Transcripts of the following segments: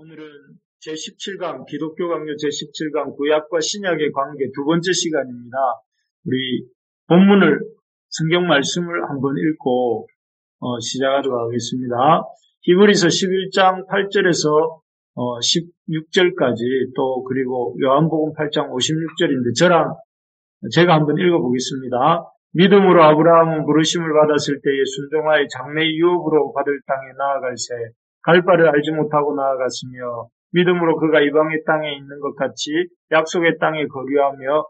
오늘은 제17강, 기독교 강요 제17강 구약과 신약의 관계 두 번째 시간입니다. 우리 본문을, 성경 말씀을 한번 읽고 시작하도록 하겠습니다. 히브리서 11장 8절에서 16절까지 또 그리고 요한복음 8장 56절인데 제가 한번 읽어보겠습니다. 믿음으로 아브라함은 부르심을 받았을 때에 순종하여 장래 유업으로 받을 땅에 나아갈새 갈 바를 알지 못하고 나아갔으며 믿음으로 그가 이방의 땅에 있는 것 같이 약속의 땅에 거류하며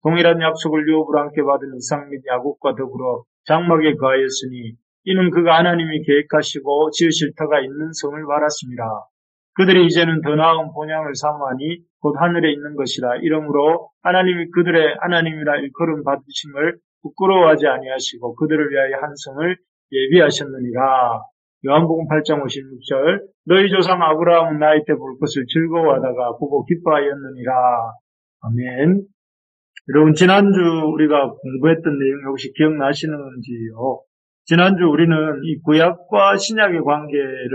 동일한 약속을 유업으로 함께 받은 이삭 및 야곱과 더불어 장막에 거하였으니 이는 그가 하나님이 계획하시고 지으실 터가 있는 성을 바랐습니다. 그들이 이제는 더 나은 본향을 사모하니 곧 하늘에 있는 것이라. 이러므로 하나님이 그들의 하나님이라 일컬음 받으심을 부끄러워하지 아니하시고 그들을 위하여 한 성을 예비하셨느니라. 요한복음 8장 56절 너희 조상 아브라함은 나이 때 볼 것을 즐거워하다가 보고 기뻐하였느니라. 아멘. 여러분, 지난주 우리가 공부했던 내용 혹시 기억나시는지요? 지난주 우리는 이 구약과 신약의 관계를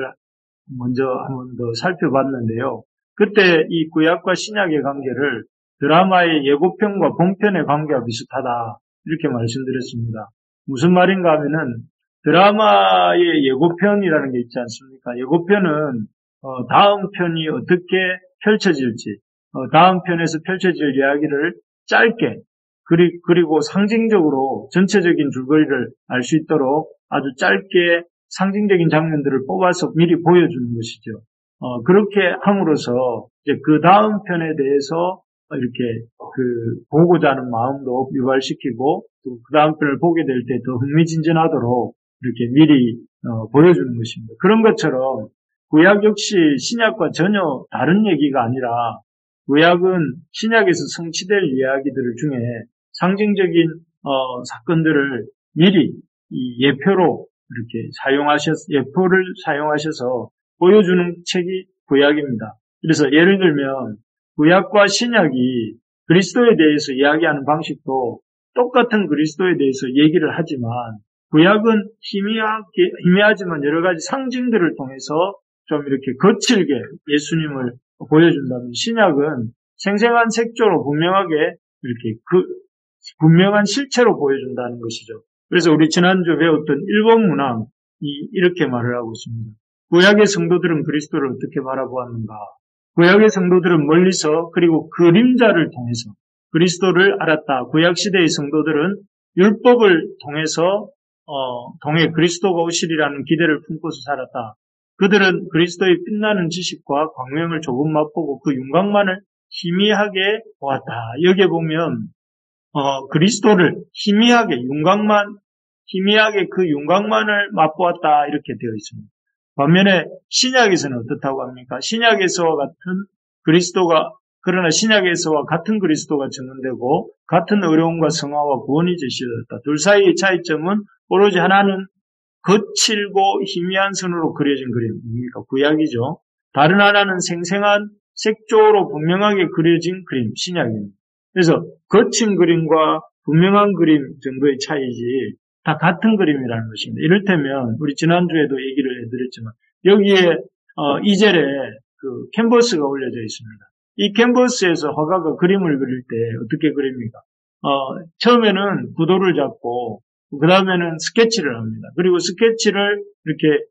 먼저 한번 더 살펴봤는데요. 그때 이 구약과 신약의 관계를 드라마의 예고편과 본편의 관계와 비슷하다 이렇게 말씀드렸습니다. 무슨 말인가 하면은 드라마의 예고편이라는 게 있지 않습니까? 예고편은 다음 편이 어떻게 펼쳐질지, 다음 편에서 펼쳐질 이야기를 짧게 그리고 상징적으로 전체적인 줄거리를 알 수 있도록 아주 짧게 상징적인 장면들을 뽑아서 미리 보여주는 것이죠. 그렇게 함으로써 이제 그 다음 편에 대해서 이렇게 보고자 하는 마음도 유발시키고 또 그 다음 편을 보게 될 때 더 흥미진진하도록 이렇게 미리 보여주는 것입니다. 그런 것처럼 구약 역시 신약과 전혀 다른 얘기가 아니라 구약은 신약에서 성취될 이야기들 중에 상징적인 사건들을 미리 이 예표로 이렇게 예표를 사용하셔서 보여주는 책이 구약입니다. 그래서 예를 들면 구약과 신약이 그리스도에 대해서 이야기하는 방식도 똑같은 그리스도에 대해서 얘기를 하지만 구약은 희미하지만 여러 가지 상징들을 통해서 좀 이렇게 거칠게 예수님을 보여준다면 신약은 생생한 색조로 분명하게 이렇게 분명한 실체로 보여준다는 것이죠. 그래서 우리 지난주 배웠던 일본 문항이 이렇게 말을 하고 있습니다. 구약의 성도들은 그리스도를 어떻게 바라보았는가? 구약의 성도들은 멀리서 그리고 그림자를 통해서 그리스도를 알았다. 구약 시대의 성도들은 율법을 통해서 통해 그리스도가 오시리라는 기대를 품고서 살았다. 그들은 그리스도의 빛나는 지식과 광명을 조금 맛보고 그 윤곽만을 희미하게 보았다. 여기에 보면 그리스도를 희미하게 그 윤곽만을 맛보았다 이렇게 되어 있습니다. 반면에 신약에서는 어떻다고 합니까? 그러나 신약에서와 같은 그리스도가 증언되고 같은 어려움과 성화와 구원이 제시되었다. 둘 사이의 차이점은 오로지 하나는 거칠고 희미한 선으로 그려진 그림입니까? 구약이죠. 다른 하나는 생생한 색조로 분명하게 그려진 그림, 신약입니다. 그래서 거친 그림과 분명한 그림 정도의 차이지 다 같은 그림이라는 것입니다. 이를테면 우리 지난주에도 얘기를 해드렸지만 여기에 2절에 그 캔버스가 올려져 있습니다. 이 캔버스에서 화가가 그림을 그릴 때 어떻게 그립니까? 처음에는 구도를 잡고 그 다음에는 스케치를 합니다. 그리고 스케치를 이렇게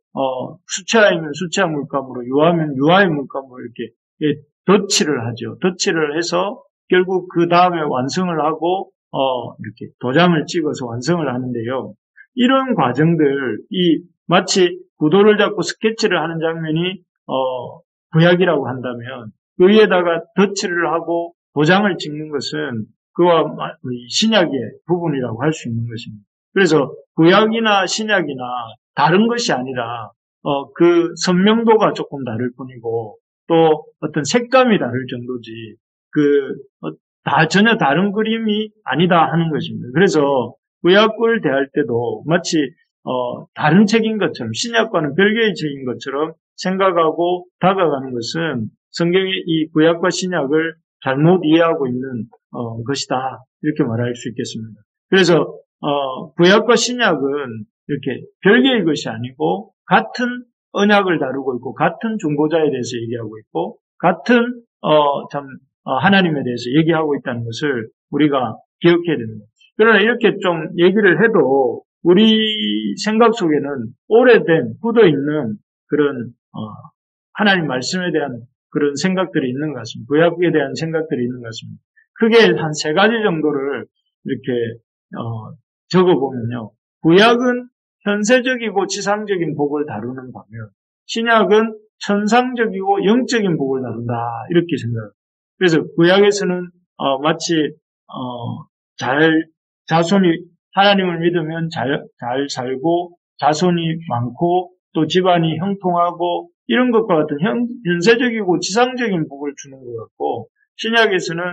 수채화이면 수채화 물감으로, 유화면 유화의 물감으로 이렇게 덧칠을 하죠. 덧칠을 해서 결국 그 다음에 완성을 하고 이렇게 도장을 찍어서 완성을 하는데요. 이런 과정들, 마치 구도를 잡고 스케치를 하는 장면이 구약이라고 한다면 그 위에다가 덧칠을 하고 도장을 찍는 것은 그와 신약의 부분이라고 할 수 있는 것입니다. 그래서 구약이나 신약이나 다른 것이 아니라 그 선명도가 조금 다를 뿐이고 또 어떤 색감이 다를 정도지 전혀 다른 그림이 아니다 하는 것입니다. 그래서 구약을 대할 때도 마치 다른 책인 것처럼 신약과는 별개의 책인 것처럼 생각하고 다가가는 것은 성경이 이 구약과 신약을 잘못 이해하고 있는 것이다 이렇게 말할 수 있겠습니다. 그래서 구약과 신약은 이렇게 별개의 것이 아니고 같은 언약을 다루고 있고 같은 중보자에 대해서 얘기하고 있고 같은 하나님에 대해서 얘기하고 있다는 것을 우리가 기억해야 됩니다. 그러나 이렇게 좀 얘기를 해도 우리 생각 속에는 오래된 굳어있는 그런 하나님 말씀에 대한 그런 생각들이 있는 것 같습니다. 구약에 대한 생각들이 있는 것 같습니다. 크게 한 3가지 정도를 이렇게 적어보면요. 구약은 현세적이고 지상적인 복을 다루는 반면 신약은 천상적이고 영적인 복을 다룬다 이렇게 생각합니다. 그래서 구약에서는 마치 자손이 하나님을 믿으면 잘 살고 자손이 많고 또 집안이 형통하고 이런 것과 같은 현세적이고 지상적인 복을 주는 것 같고 신약에서는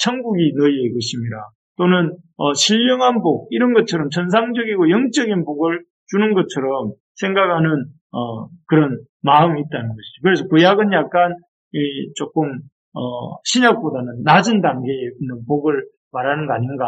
천국이 너희의 것입니다. 또는 신령한 복 이런 것처럼 천상적이고 영적인 복을 주는 것처럼 생각하는 그런 마음이 있다는 것이죠. 그래서 구약은 약간 조금 신약보다는 낮은 단계에 있는 복을 말하는 거 아닌가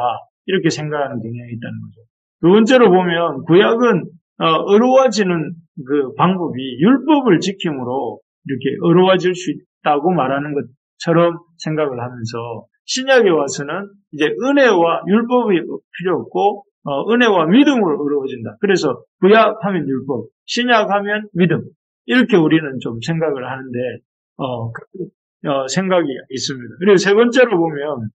이렇게 생각하는 경향이 있다는 거죠. 두 번째로 보면 구약은 의로워지는 그 방법이 율법을 지킴으로 이렇게 의로워질 수 있다고 말하는 것처럼 생각을 하면서 신약에 와서는 이제 은혜와 율법이 필요 없고 은혜와 믿음으로 의로워진다. 그래서 구약하면 율법, 신약하면 믿음 이렇게 우리는 좀 생각을 하는데 생각이 있습니다. 그리고 세 번째로 보면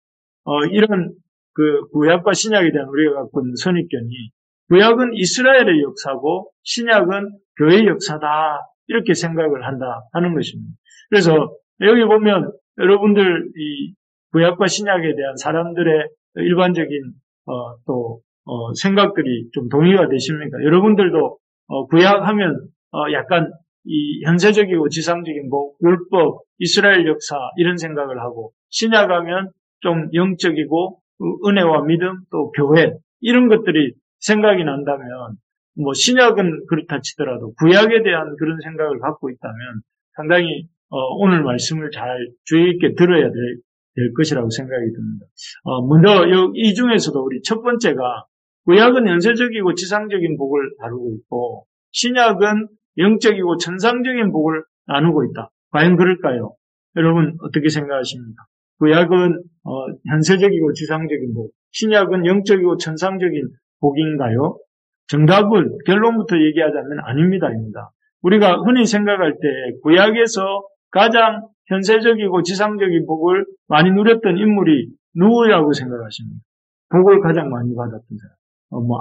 이런 그 구약과 신약에 대한 우리가 갖고 있는 선입견이 구약은 이스라엘의 역사고 신약은 교회의 역사다 이렇게 생각을 한다 하는 것입니다. 그래서 여기 보면 여러분들 이 구약과 신약에 대한 사람들의 일반적인 생각들이 좀 동의가 되십니까? 여러분들도 구약하면 약간 이 현세적이고 지상적인 율법, 이스라엘 역사 이런 생각을 하고 신약하면 좀 영적이고 은혜와 믿음 또 교회 이런 것들이 생각이 난다면 뭐 신약은 그렇다 치더라도 구약에 대한 그런 생각을 갖고 있다면 상당히 오늘 말씀을 잘 주의 깊게 들어야 될 것이라고 생각이 듭니다. 먼저 이 중에서도 우리 첫 번째가 구약은 현세적이고 지상적인 복을 다루고 있고 신약은 영적이고 천상적인 복을 나누고 있다. 과연 그럴까요? 여러분 어떻게 생각하십니까? 구약은 현세적이고 지상적인 복, 신약은 영적이고 천상적인 복인가요? 정답은 결론부터 얘기하자면 아닙니다. 우리가 흔히 생각할 때 구약에서 가장 현세적이고 지상적인 복을 많이 누렸던 인물이 누구라고 생각하십니까? 복을 가장 많이 받았던 사람.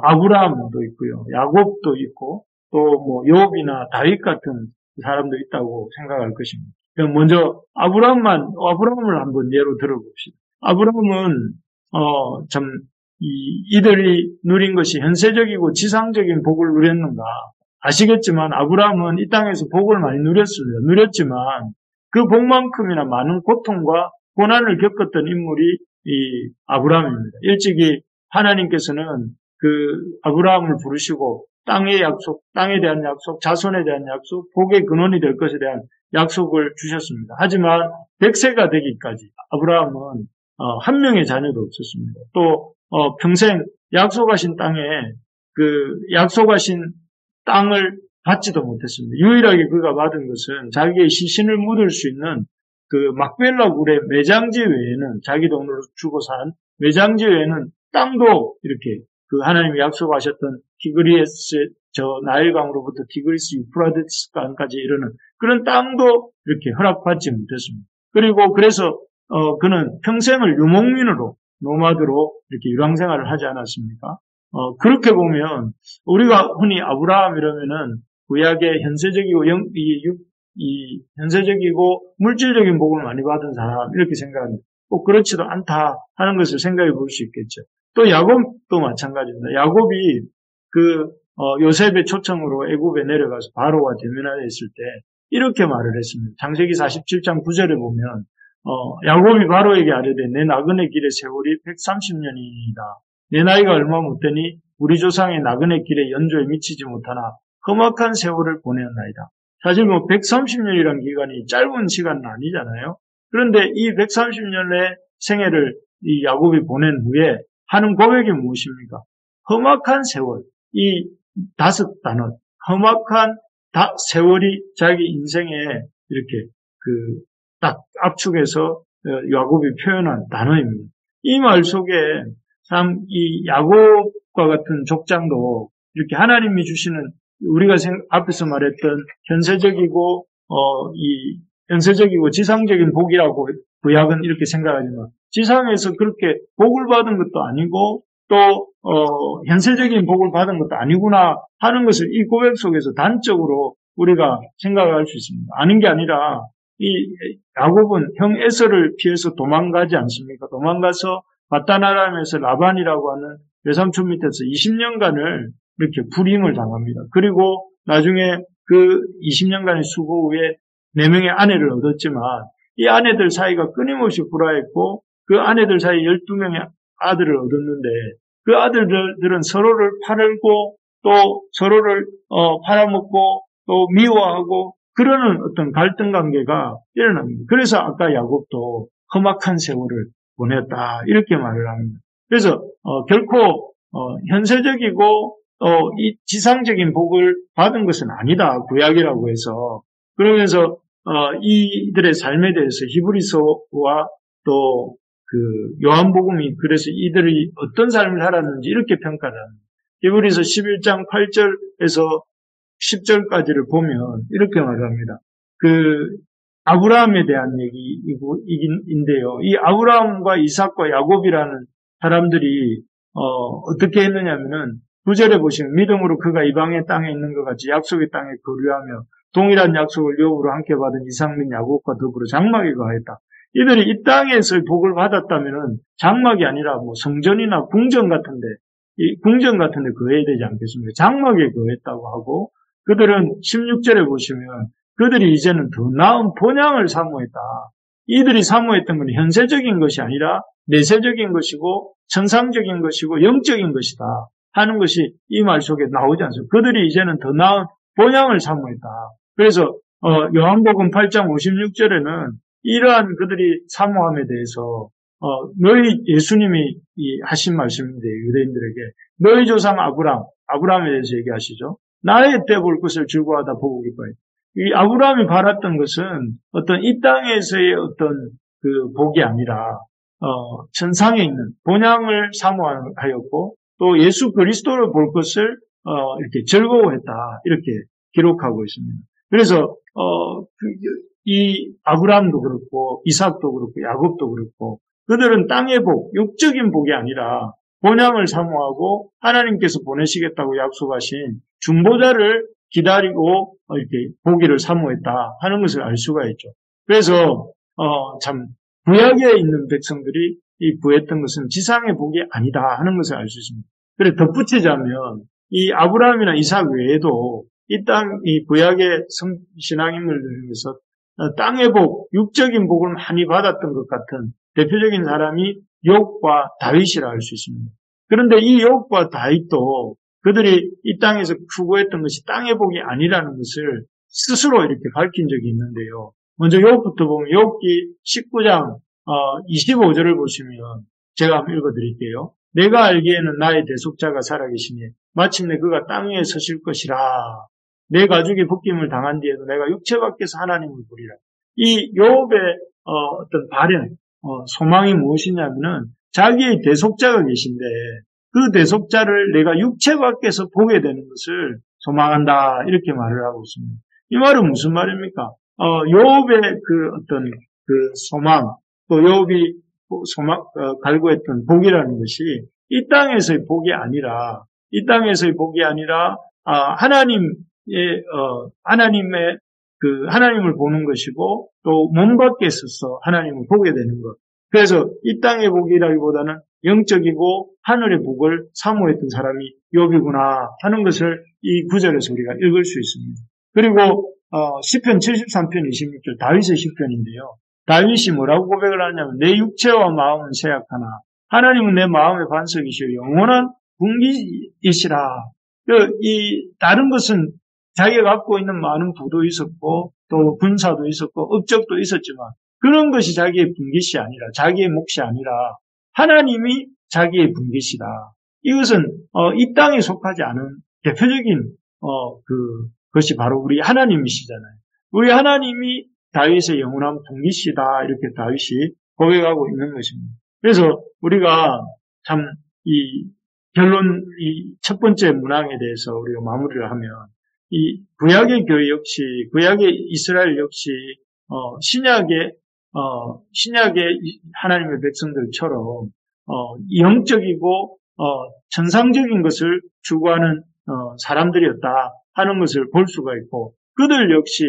아브라함도 있고요. 야곱도 있고 또 욥이나 다윗 같은 사람도 있다고 생각할 것입니다. 그럼 먼저 아브라함을 한번 예로 들어봅시다. 아브라함은 이들이 누린 것이 현세적이고 지상적인 복을 누렸는가? 아시겠지만 아브라함은 이 땅에서 복을 많이 누렸지만 그 복만큼이나 많은 고통과 고난을 겪었던 인물이 이 아브라함입니다. 일찍이 하나님께서는 그 아브라함을 부르시고 땅의 약속, 땅에 대한 약속, 자손에 대한 약속, 복의 근원이 될 것에 대한 약속을 주셨습니다. 하지만 100세가 되기까지 아브라함은 한 명의 자녀도 없었습니다. 또 평생 약속하신 땅을 받지도 못했습니다. 유일하게 그가 받은 것은 자기의 시신을 묻을 수 있는 그 막벨라 굴의 매장지 외에는 자기 돈으로 주고 산 매장지 외에는 땅도 이렇게 그 하나님이 약속하셨던 티그리스 나일강으로부터 티그리스 유프라데스강까지 이르는 그런 땅도 이렇게 허락받지 못했습니다. 그리고 그래서 그는 평생을 유목민으로 노마드로 이렇게 유랑생활을 하지 않았습니까? 그렇게 보면 우리가 흔히 아브라함 이러면은 구약의 현세적이고 현세적이고 물질적인 복을 많이 받은 사람 이렇게 생각합니다. 꼭 그렇지도 않다 하는 것을 생각해 볼 수 있겠죠. 또 야곱도 마찬가지입니다. 야곱이 요셉의 초청으로 애굽에 내려가서 바로와 대면하였을 때 이렇게 말을 했습니다. 창세기 47장 9절에 보면 야곱이 바로에게 아뢰되 내 나그네 길의 세월이 130년이다. 내 나이가 얼마 못 되니 우리 조상의 나그네 길의 연조에 미치지 못하나 험악한 세월을 보내었나이다. 사실 130년이란 기간이 짧은 시간은 아니잖아요. 그런데 이 130년의 생애를 이 야곱이 보낸 후에 하는 고백이 무엇입니까? 험악한 세월, 이 5 단어, 험악한 다 세월이 자기 인생에 이렇게 딱 압축해서 야곱이 표현한 단어입니다. 이 말 속에 참 이 야곱과 같은 족장도 이렇게 하나님이 주시는 우리가 앞에서 말했던 현세적이고 지상적인 복이라고 구약은 이렇게 생각하지만 지상에서 그렇게 복을 받은 것도 아니고 또 현세적인 복을 받은 것도 아니구나 하는 것을 이 고백 속에서 단적으로 우리가 생각할 수 있습니다. 아는 게 아니라 이 야곱은 형 에서를 피해서 도망가지 않습니까? 도망가서 바다나람에서 라반이라고 하는 외삼촌 밑에서 20년간을 이렇게 불임을 당합니다. 그리고 나중에 그 20년간의 수고 후에 4명의 아내를 얻었지만 이 아내들 사이가 끊임없이 불화했고 그 아내들 사이 12명의 아들을 얻었는데 그 아들들은 서로를 팔고 또 서로를 팔아먹고 또 미워하고 그러는 어떤 갈등 관계가 일어납니다. 그래서 아까 야곱도 험악한 세월을 보냈다 이렇게 말을 합니다. 그래서 결코 현세적이고 이 지상적인 복을 받은 것은 아니다 구약이라고 해서 그러면서 이들의 삶에 대해서 히브리서와 또 요한복음이 그래서 이들이 어떤 삶을 살았는지 이렇게 평가를 합니다. 히브리서 11장 8절에서 10절까지를 보면 이렇게 말합니다. 아브라함에 대한 얘기인데요. 이 아브라함과 이삭과 야곱이라는 사람들이 어떻게 했느냐면은 9절에 보시면 믿음으로 그가 이방의 땅에 있는 것 같이 약속의 땅에 거류하며 동일한 약속을 유업으로 함께 받은 이삭 및 야곱과 더불어 장막에 거하였다. 이들이 이 땅에서 복을 받았다면은 장막이 아니라 뭐 성전이나 궁전 같은데 거해야 되지 않겠습니까? 장막에 거했다고 하고 그들은 16절에 보시면 그들이 이제는 더 나은 본향을 사모했다. 이들이 사모했던 건 현세적인 것이 아니라 내세적인 것이고 천상적인 것이고 영적인 것이다 하는 것이 이 말 속에 나오지 않습니까? 그들이 이제는 더 나은 본향을 사모했다. 그래서 요한복음 8장 56절에는 이러한 그들이 사모함에 대해서 너희 예수님이 하신 말씀인데 유대인들에게 너희 조상 아브라함에 대해서 얘기하시죠. 나의 때 볼 것을 즐거워하다 보고 기뻐해. 이 아브라함이 바랐던 것은 어떤 이 땅에서의 어떤 복이 아니라 천상에 있는 본향을 사모하였고 또 예수 그리스도를 볼 것을 이렇게 즐거워했다 이렇게 기록하고 있습니다. 그래서 이 아브라함도 그렇고 이삭도 그렇고 야곱도 그렇고 그들은 땅의 복, 육적인 복이 아니라 본향을 사모하고 하나님께서 보내시겠다고 약속하신 중보자를 기다리고 이렇게 보기를 사모했다 하는 것을 알 수가 있죠. 그래서 참 구약에 있는 백성들이 이 구했던 것은 지상의 복이 아니다 하는 것을 알 수 있습니다. 그래 덧붙이자면 이 아브라함이나 이삭 외에도 이 구약의 신앙인들 중에서 땅의 복, 육적인 복을 많이 받았던 것 같은 대표적인 사람이 욥과 다윗이라 할 수 있습니다. 그런데 이 욥과 다윗도 그들이 이 땅에서 추구했던 것이 땅의 복이 아니라는 것을 스스로 이렇게 밝힌 적이 있는데요. 먼저 욥부터 보면 욥기 19장 25절을 보시면 제가 한번 읽어드릴게요. 내가 알기에는 나의 대속자가 살아계시니 마침내 그가 땅 위에 서실 것이라. 내 가족이 벗김을 당한 뒤에도 내가 육체 밖에서 하나님을 보리라. 이 욥의 어떤 바램, 소망이 무엇이냐면은 자기의 대속자가 계신데 그 대속자를 내가 육체 밖에서 보게 되는 것을 소망한다 이렇게 말을 하고 있습니다. 이 말은 무슨 말입니까? 욥의 어떤 소망, 또 욥이 갈구했던 복이라는 것이 이 땅에서의 복이 아니라 하나님의 하나님을 보는 것이고 또 몸 밖에 있어서 하나님을 보게 되는 것. 그래서 이 땅의 복이라기보다는 영적이고 하늘의 복을 사모했던 사람이 욥이구나 하는 것을 이 구절에서 우리가 읽을 수 있습니다. 그리고 시편 73편 26절 다윗의 시편인데요. 다윗이 뭐라고 고백을 하냐면 내 육체와 마음은 쇠약하나 하나님은 내 마음의 반석이시오 영원한 분기이시라. 다른 것은 자기가 갖고 있는 많은 부도 있었고 또 군사도 있었고 업적도 있었지만 그런 것이 자기의 분깃이 아니라 자기의 몫이 아니라 하나님이 자기의 분깃이다. 이것은 이 땅에 속하지 않은 대표적인 그것이 바로 우리 하나님이시잖아요. 우리 하나님이 다윗의 영원한 분기시다 이렇게 다윗이 고백하고 있는 것입니다. 그래서 우리가 참 이 결론 이 첫 번째 문항에 대해서 우리가 마무리를 하면 이 구약의 교회 역시 구약의 이스라엘 역시 신약의 하나님의 백성들처럼 영적이고 천상적인 것을 추구하는 사람들이었다 하는 것을 볼 수가 있고 그들 역시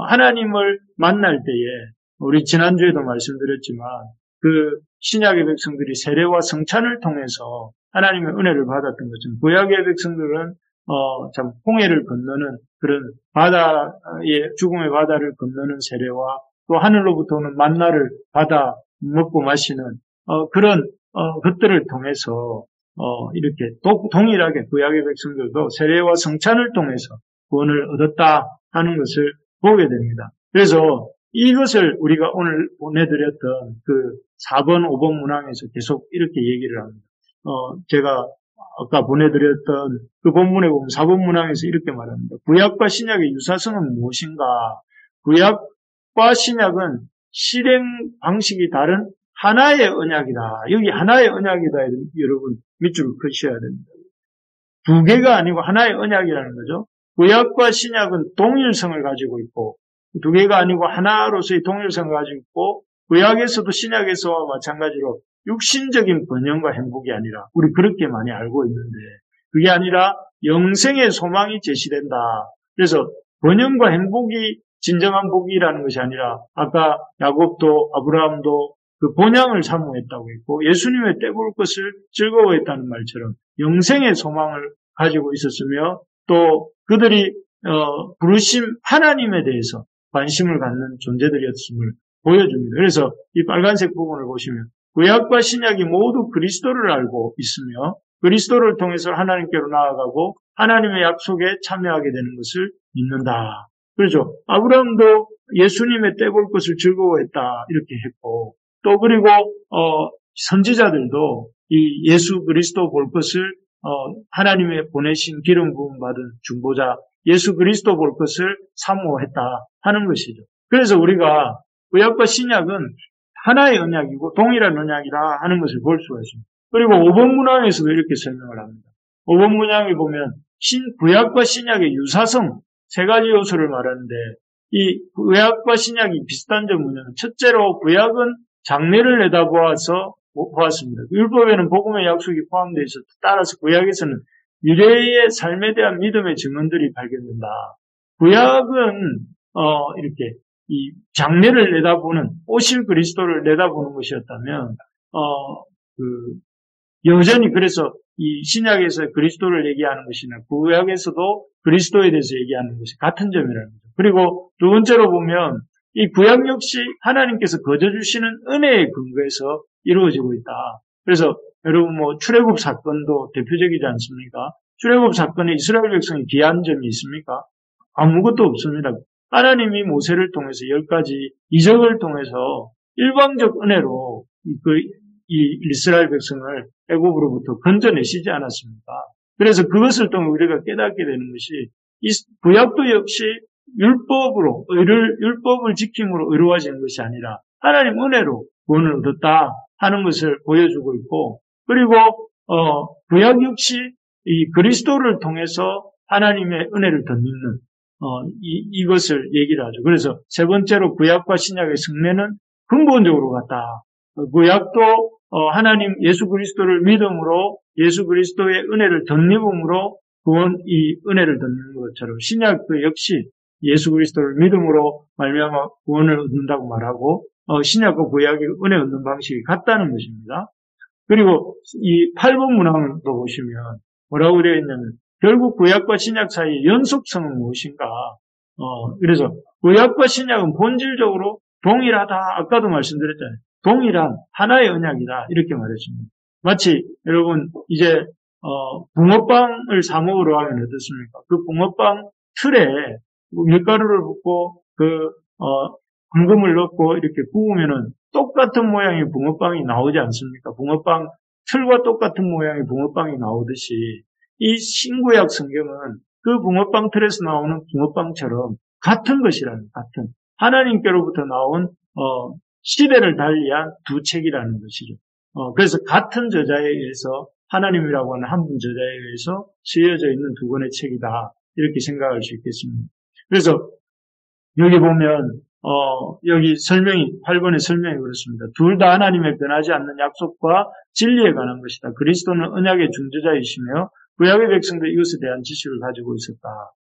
하나님을 만날 때에 우리 지난주에도 말씀드렸지만 그 신약의 백성들이 세례와 성찬을 통해서 하나님의 은혜를 받았던 것처럼 구약의 백성들은 참 홍해를 건너는 그런 바다의 죽음의 바다를 건너는 세례와 또 하늘로부터 오는 만나를 받아 먹고 마시는 그런 것들을 통해서 이렇게 동일하게 구약의 백성들도 세례와 성찬을 통해서 구원을 얻었다 하는 것을 보게 됩니다. 그래서 이것을 우리가 오늘 보내드렸던 그 4번, 5번 문항에서 계속 이렇게 얘기를 합니다. 제가 아까 보내드렸던 그 본문에 보면 4번 문항에서 이렇게 말합니다. 구약과 신약의 유사성은 무엇인가? 구약과 신약은 실행 방식이 다른 하나의 언약이다. 여기 하나의 언약이다. 여러분 밑줄을 그으셔야 됩니다. 두 개가 아니고 하나의 언약이라는 거죠. 구약과 신약은 동일성을 가지고 있고 두 개가 아니고 하나로서의 동일성을 가지고 있고 구약에서도 신약에서와 마찬가지로 육신적인 번영과 행복이 아니라 우리 그렇게 많이 알고 있는데 그게 아니라 영생의 소망이 제시된다. 그래서 번영과 행복이 진정한 복이라는 것이 아니라 아까 야곱도 아브라함도 그 본향을 사모했다고 했고 예수님의 떼볼 것을 즐거워했다는 말처럼 영생의 소망을 가지고 있었으며 또 그들이 부르심 하나님에 대해서 관심을 갖는 존재들이었음을 보여줍니다. 그래서 이 빨간색 부분을 보시면 구약과 신약이 모두 그리스도를 알고 있으며 그리스도를 통해서 하나님께로 나아가고 하나님의 약속에 참여하게 되는 것을 믿는다. 그렇죠. 아브라함도 예수님의 떼볼 것을 즐거워했다 이렇게 했고 또 그리고 선지자들도 이 예수 그리스도 볼 것을 하나님의 보내신 기름 부음 받은 중보자 예수 그리스도 볼 것을 사모했다 하는 것이죠. 그래서 우리가 구약과 신약은 하나의 언약이고 동일한 언약이라 하는 것을 볼 수가 있습니다. 그리고 5번 문항에서도 이렇게 설명을 합니다. 5번 문항에 보면 구약과 신약의 유사성 세 가지 요소를 말하는데 이 구약과 신약이 비슷한 점은 첫째로 구약은 장래를 내다보아서 보았습니다. 율법에는 복음의 약속이 포함되어 있어 따라서 구약에서는 미래의 삶에 대한 믿음의 증언들이 발견된다. 구약은 이렇게 이 장래를 내다보는 오실 그리스도를 내다보는 것이었다면 여전히 그래서 이 신약에서 그리스도를 얘기하는 것이나 구약에서도 그리스도에 대해서 얘기하는 것이 같은 점이라는 거죠. 그리고 두 번째로 보면 이 구약 역시 하나님께서 거저 주시는 은혜의 근거에서 이루어지고 있다. 그래서 여러분 출애굽 사건도 대표적이지 않습니까? 출애굽 사건에 이스라엘 백성이 귀한 점이 있습니까? 아무것도 없습니다. 하나님이 모세를 통해서 10가지 이적을 통해서 일방적 은혜로 이 이스라엘 백성을 애굽으로부터 건져내시지 않았습니까? 그래서 그것을 통해 우리가 깨닫게 되는 것이 이 구약도 역시 율법을 지킴으로 이루어진 것이 아니라 하나님 은혜로 구원을 얻었다 하는 것을 보여주고 있고 그리고 구약 역시 이 그리스도를 통해서 하나님의 은혜를 덧입는 이것을 얘기를 하죠. 그래서 세 번째로 구약과 신약의 승례는 근본적으로 같다. 구약도 하나님 예수 그리스도를 믿음으로 예수 그리스도의 은혜를 덧입음으로 이 은혜를 덧입는 것처럼 신약도 역시 예수 그리스도를 믿음으로 말미암아 구원을 얻는다고 말하고 신약과 구약의 은혜 얻는 방식이 같다는 것입니다. 그리고 이 8번 문항도 보시면 뭐라고 되어 있냐면 결국 구약과 신약 사이의 연속성은 무엇인가? 그래서 구약과 신약은 본질적으로 동일하다. 아까도 말씀드렸잖아요. 동일한 하나의 언약이다. 이렇게 말했습니다. 마치 여러분 이제 붕어빵을 사 먹으러 가면 어떻습니까? 그 붕어빵 틀에 밀가루를 붓고 황금을 넣고 이렇게 구우면은 똑같은 모양의 붕어빵이 나오지 않습니까? 붕어빵 틀과 똑같은 모양의 붕어빵이 나오듯이 이 신구약 성경은 그 붕어빵 틀에서 나오는 붕어빵처럼 같은 것이라는, 같은 하나님께로부터 나온 시대를 달리한 두 책이라는 것이죠. 그래서 같은 저자에 의해서, 하나님이라고 하는 한 분 저자에 의해서 쓰여져 있는 두 권의 책이다, 이렇게 생각할 수 있겠습니다. 그래서 여기 보면 여기 설명이, 8번의 설명이 그렇습니다. 둘 다 하나님의 변하지 않는 약속과 진리에 관한 것이다. 그리스도는 언약의 중재자이시며 구약의 백성도 이것에 대한 지식을 가지고 있었다.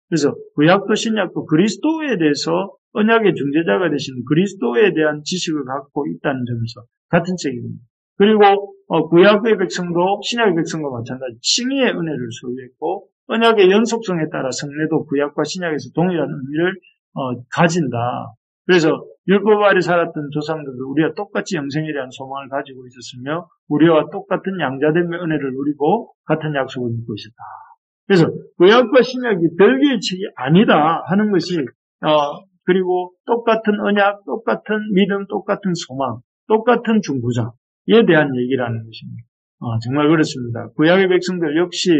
그래서 구약도 신약도 그리스도에 대해서 언약의 중재자가 되신 그리스도에 대한 지식을 갖고 있다는 점에서 같은 책입니다. 그리고 구약의 백성도 신약의 백성과 마찬가지 칭의의 은혜를 소유했고, 언약의 연속성에 따라 성례도 구약과 신약에서 동일한 의미를 가진다. 그래서 율법 아래 살았던 조상들도 우리와 똑같이 영생에 대한 소망을 가지고 있었으며 우리와 똑같은 양자됨의 은혜를 누리고 같은 약속을 믿고 있었다. 그래서 구약과 신약이 별개의 책이 아니다 하는 것이, 그리고 똑같은 언약, 똑같은 믿음, 똑같은 소망, 똑같은 중보자에 대한 얘기라는 것입니다. 정말 그렇습니다. 구약의 백성들 역시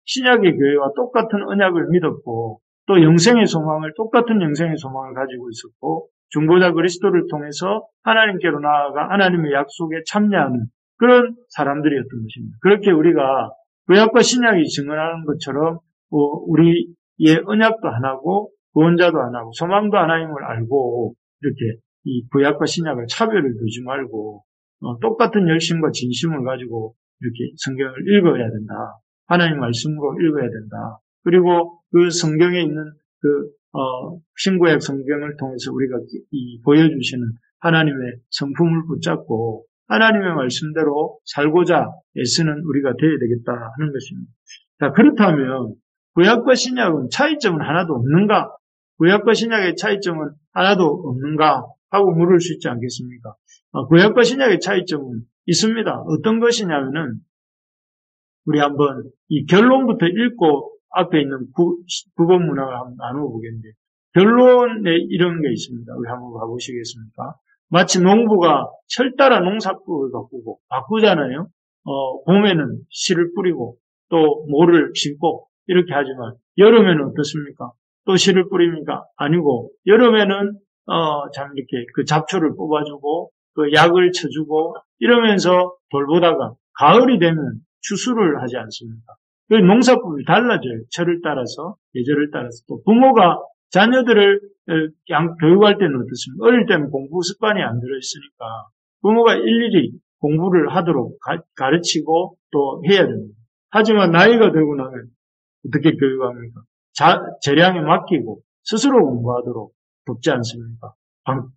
신약의 교회와 똑같은 언약을 믿었고, 또 영생의 소망을, 똑같은 영생의 소망을 가지고 있었고, 중보자 그리스도를 통해서 하나님께로 나아가 하나님의 약속에 참여하는 그런 사람들이었던 것입니다. 그렇게 우리가 구약과 신약이 증언하는 것처럼 우리의 언약도 하나고 구원자도 하나고 소망도 하나임을 알고, 이렇게 이 구약과 신약을 차별을 두지 말고 똑같은 열심과 진심을 가지고 이렇게 성경을 읽어야 된다. 하나님 말씀으로 읽어야 된다. 그리고 그 성경에 있는 신구약 성경을 통해서 우리가 보여주시는 하나님의 성품을 붙잡고 하나님의 말씀대로 살고자 애쓰는 우리가 되어야 되겠다 하는 것입니다. 자, 그렇다면 구약과 신약은 차이점은 하나도 없는가? 구약과 신약의 차이점은 하나도 없는가? 하고 물을 수 있지 않겠습니까? 구약과 신약의 차이점은 있습니다. 어떤 것이냐면은, 우리 한번 이 결론부터 읽고 앞에 있는 구본 문항을 한번 나누어 보겠는데, 결론에 이런 게 있습니다. 우리 한번 봐보시겠습니까? 마치 농부가 철 따라 농사법을 바꾸잖아요. 봄에는 씨를 뿌리고 또 모를 심고 이렇게 하지만 여름에는 어떻습니까? 또 씨를 뿌립니까? 아니고 여름에는 이렇게 그 잡초를 뽑아주고 그 약을 쳐주고 이러면서 돌보다가 가을이 되면 추수를 하지 않습니까? 그 농사법이 달라져요. 철을 따라서, 계절을 따라서. 또 부모가 자녀들을 교육할 때는 어떻습니까? 어릴 때는 공부 습관이 안 들어있으니까 부모가 일일이 공부를 하도록 가르치고 또 해야 됩니다. 하지만 나이가 들고 나면 어떻게 교육합니까? 재량에 맡기고 스스로 공부하도록 돕지 않습니까?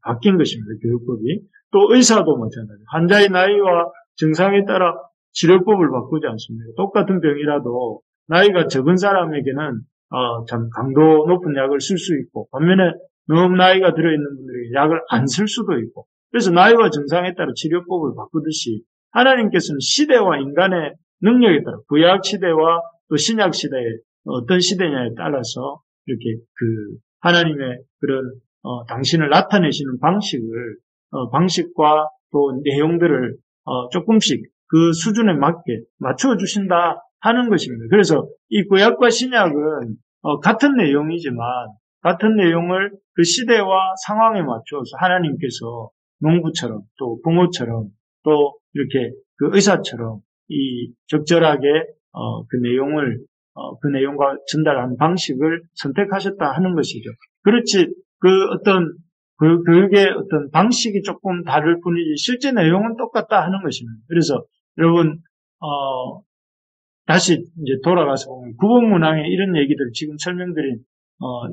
바뀐 것입니다. 교육법이. 또 의사도 마찬가지예요. 환자의 나이와 증상에 따라 치료법을 바꾸지 않습니다. 똑같은 병이라도 나이가 적은 사람에게는 참 강도 높은 약을 쓸 수 있고, 반면에 너무 나이가 들어있는 분들에게 약을 안 쓸 수도 있고, 그래서 나이와 증상에 따라 치료법을 바꾸듯이 하나님께서는 시대와 인간의 능력에 따라 구약 시대와 또 신약 시대에 어떤 시대냐에 따라서 이렇게 하나님의 그런 당신을 나타내시는 방식과 또 내용들을 조금씩 그 수준에 맞게 맞춰주신다 하는 것입니다. 그래서 이 구약과 신약은 같은 내용이지만 같은 내용을 그 시대와 상황에 맞춰서 하나님께서 농부처럼 또 부모처럼 또 이렇게 그 의사처럼 이 적절하게 그 내용과 전달하는 방식을 선택하셨다 하는 것이죠. 그렇지 그 교육의 어떤 방식이 조금 다를 뿐이지 실제 내용은 똑같다 하는 것입니다. 그래서 여러분 다시 이제 돌아가서 보면 구본문항에 이런 얘기들 지금 설명드린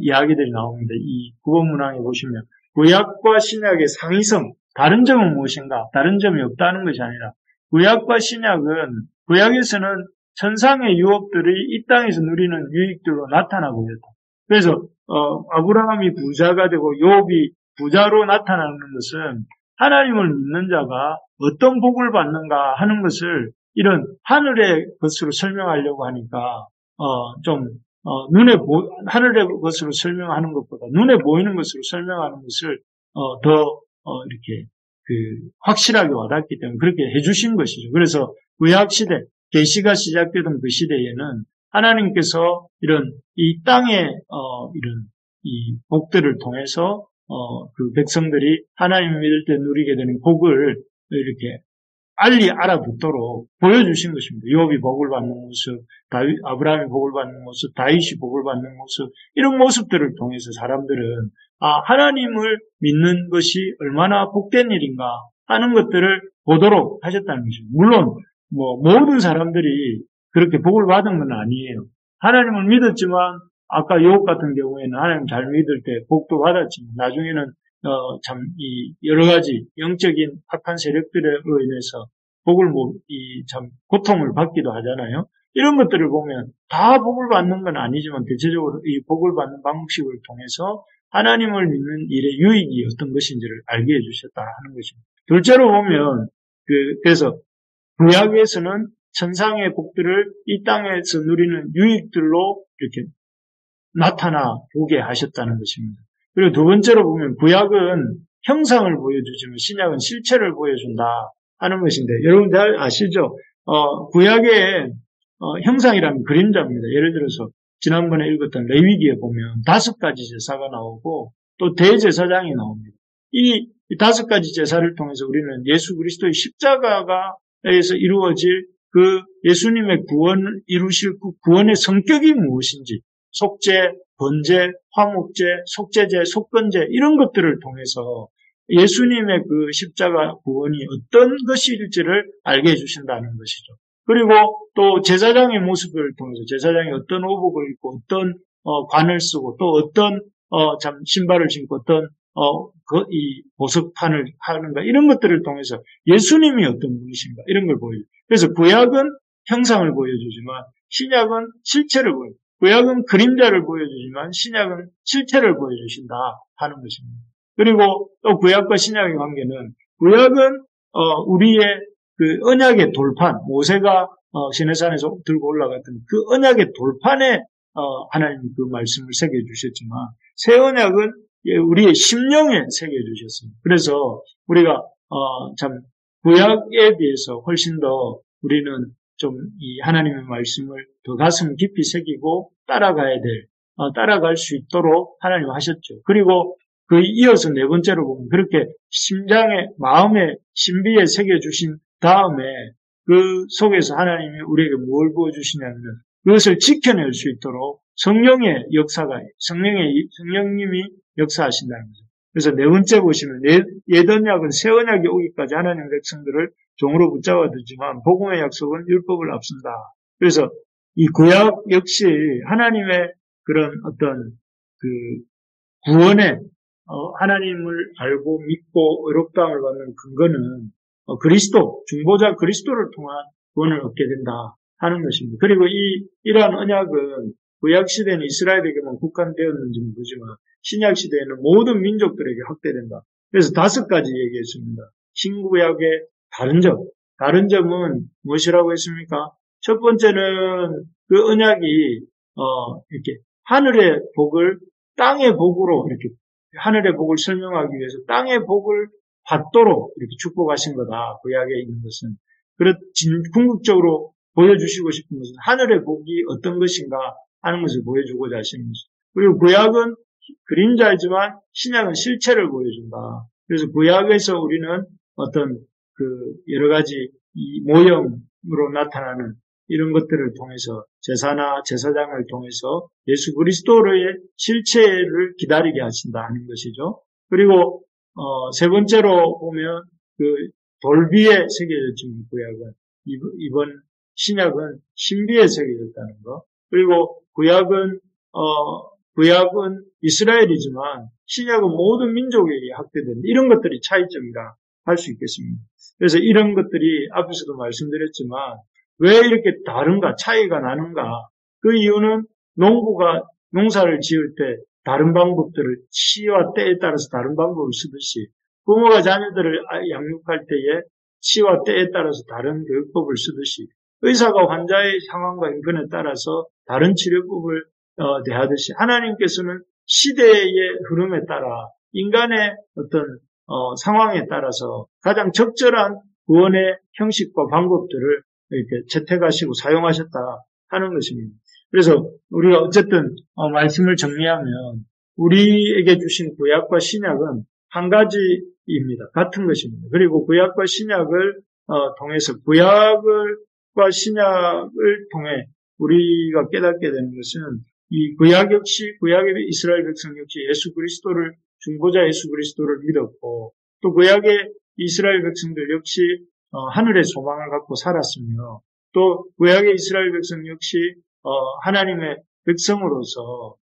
이야기들이 나옵니다. 이 구본문항에 보시면 구약과 신약의 상이성, 다른 점은 무엇인가? 다른 점이 없다는 것이 아니라 구약과 신약은 구약에서는 천상의 유업들이 이 땅에서 누리는 유익들로 나타나고 있다. 그래서 아브라함이 부자가 되고 욥이 부자로 나타나는 것은 하나님을 믿는 자가 어떤 복을 받는가 하는 것을 이런 하늘의 것으로 설명하려고 하니까 하늘의 것으로 설명하는 것보다 눈에 보이는 것으로 설명하는 것을 더 이렇게 확실하게 와닿기 때문에 그렇게 해주신 것이죠. 그래서 구약 시대, 계시가 시작되던 그 시대에는 하나님께서 이런 이 땅의 이런 이 복들을 통해서 그 백성들이 하나님을 믿을 때 누리게 되는 복을 이렇게 빨리 알아듣도록 보여주신 것입니다. 욥이 복을 받는 모습, 아브라함이 복을 받는 모습, 다윗이 복을 받는 모습, 이런 모습들을 통해서 사람들은 하나님을 믿는 것이 얼마나 복된 일인가 하는 것들을 보도록 하셨다는 것입니다. 물론 모든 사람들이 그렇게 복을 받은 건 아니에요. 하나님을 믿었지만 아까 욥 같은 경우에는 하나님 잘 믿을 때 복도 받았지만 나중에는 참 이 여러 가지 영적인 악한 세력들로 인해서 참 고통을 받기도 하잖아요. 이런 것들을 보면 다 복을 받는 건 아니지만 대체적으로 이 복을 받는 방식을 통해서 하나님을 믿는 일의 유익이 어떤 것인지를 알게 해주셨다 하는 것입니다. 둘째로 보면 그래서 구약에서는 천상의 복들을 이 땅에서 누리는 유익들로 이렇게 나타나 보게 하셨다는 것입니다. 그리고 두 번째로 보면 구약은 형상을 보여주지만 신약은 실체를 보여준다 하는 것인데 여러분들 아시죠? 구약의 형상이라는 그림자입니다. 예를 들어서 지난번에 읽었던 레위기에 보면 5가지 제사가 나오고 또 대제사장이 나옵니다. 이 5가지 제사를 통해서 우리는 예수 그리스도의 십자가에서 이루어질 그 예수님의 구원을 이루실 그 구원의 성격이 무엇인지 속죄, 번제, 화목제, 속죄제, 속건제 이런 것들을 통해서 예수님의 그 십자가 구원이 어떤 것일지를 알게 해주신다는 것이죠. 그리고 또 제사장의 모습을 통해서 제사장이 어떤 오복을 입고 어떤 관을 쓰고 또 어떤 참 신발을 신고 어떤 이 보석판을 하는가 이런 것들을 통해서 예수님이 어떤 분이신가 이런 걸 보여요. 그래서 구약은 형상을 보여주지만 신약은 실체를 보여요. 구약은 그림자를 보여주지만 신약은 실체를 보여주신다 하는 것입니다. 그리고 또 구약과 신약의 관계는 구약은 우리의 그 언약의 돌판, 모세가 시내산에서 들고 올라갔던 그 언약의 돌판에 하나님이 그 말씀을 새겨주셨지만 새 언약은 우리의 심령에 새겨주셨습니다. 그래서 우리가 참 구약에 비해서 훨씬 더 우리는 좀 이 하나님의 말씀을 더 가슴 깊이 새기고 따라갈 수 있도록 하나님 하셨죠. 그리고 그 이어서 네 번째로 보면 그렇게 심장에, 마음의 신비에 새겨주신 다음에 그 속에서 하나님이 우리에게 뭘 보여주시냐면 그것을 지켜낼 수 있도록 성령의 역사가, 성령님이 역사하신다는 거죠. 그래서 네 번째 보시면 옛 언약은 새 언약이 오기까지 하나님의 백성들을 종으로 붙잡아 두지만 복음의 약속은 율법을 앞선다. 그래서 이 구약 역시 하나님의 그런 어떤 그 구원의 하나님을 알고 믿고 의롭다함을 받는 근거는 그리스도, 중보자 그리스도를 통한 구원을 얻게 된다 하는 것입니다. 그리고 이러한 언약은 구약 시대는 이스라엘에게만 국한되었는지는 모르지만 신약 시대에는 모든 민족들에게 확대된다. 그래서 5가지 얘기했습니다. 신구약의 다른 점은 무엇이라고 했습니까? 첫 번째는 그 언약이 이렇게 하늘의 복을 땅의 복으로 이렇게 하늘의 복을 설명하기 위해서 땅의 복을 받도록 이렇게 축복하신 거다. 구약에 있는 것은. 궁극적으로 보여주시고 싶은 것은 하늘의 복이 어떤 것인가 하는 것을 보여주고자 하시는 것이죠. 그리고 구약은 그림자이지만 신약은 실체를 보여준다. 그래서 구약에서 우리는 어떤 그 여러 가지 이 모형으로 나타나는 이런 것들을 통해서 제사나 제사장을 통해서 예수 그리스도의 실체를 기다리게 하신다 하는 것이죠. 그리고 세 번째로 보면 그 돌비에 새겨졌지만 구약은 이번 신약은 신비에 새겨졌다는 거. 그리고 구약은 이스라엘이지만 신약은 모든 민족에게 확대된다. 이런 것들이 차이점이라 할 수 있겠습니다. 그래서 이런 것들이 앞에서도 말씀드렸지만 왜 이렇게 다른가, 차이가 나는가? 그 이유는 농사를 지을 때 다른 방법들을 시와 때에 따라서 다른 방법을 쓰듯이 부모가 자녀들을 양육할 때에 시와 때에 따라서 다른 교육법을 쓰듯이 의사가 환자의 상황과 인권에 따라서 다른 치료법을 대하듯이 하나님께서는 시대의 흐름에 따라 인간의 어떤 상황에 따라서 가장 적절한 구원의 형식과 방법들을 이렇게 채택하시고 사용하셨다 하는 것입니다. 그래서 우리가 어쨌든 말씀을 정리하면 우리에게 주신 구약과 신약은 한 가지입니다. 같은 것입니다. 그리고 구약과 신약을 통해서 구약과 신약을 통해 우리가 깨닫게 되는 것은 이 구약 역시 구약의 이스라엘 백성 역시 예수 그리스도를 중보자 예수 그리스도를 믿었고 또 구약의 이스라엘 백성들 역시 하늘의 소망을 갖고 살았으며 또 구약의 이스라엘 백성 역시 하나님의 백성으로서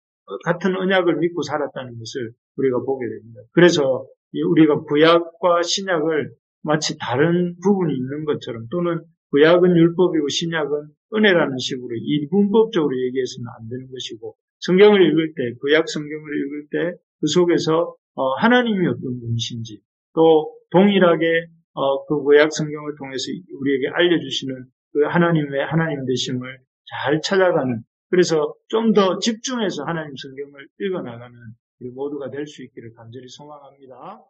같은 언약을 믿고 살았다는 것을 우리가 보게 됩니다. 그래서 우리가 구약과 신약을 마치 다른 부분이 있는 것처럼 또는 구약은 율법이고 신약은 은혜라는 식으로 이분법적으로 얘기해서는 안 되는 것이고 성경을 읽을 때, 구약 성경을 읽을 때 그 속에서 하나님이 어떤 분이신지 또 동일하게 그 구약 성경을 통해서 우리에게 알려주시는 그 하나님의 하나님 되심을 잘 찾아가는 그래서 좀 더 집중해서 하나님 성경을 읽어나가는 우리 모두가 될 수 있기를 간절히 소망합니다.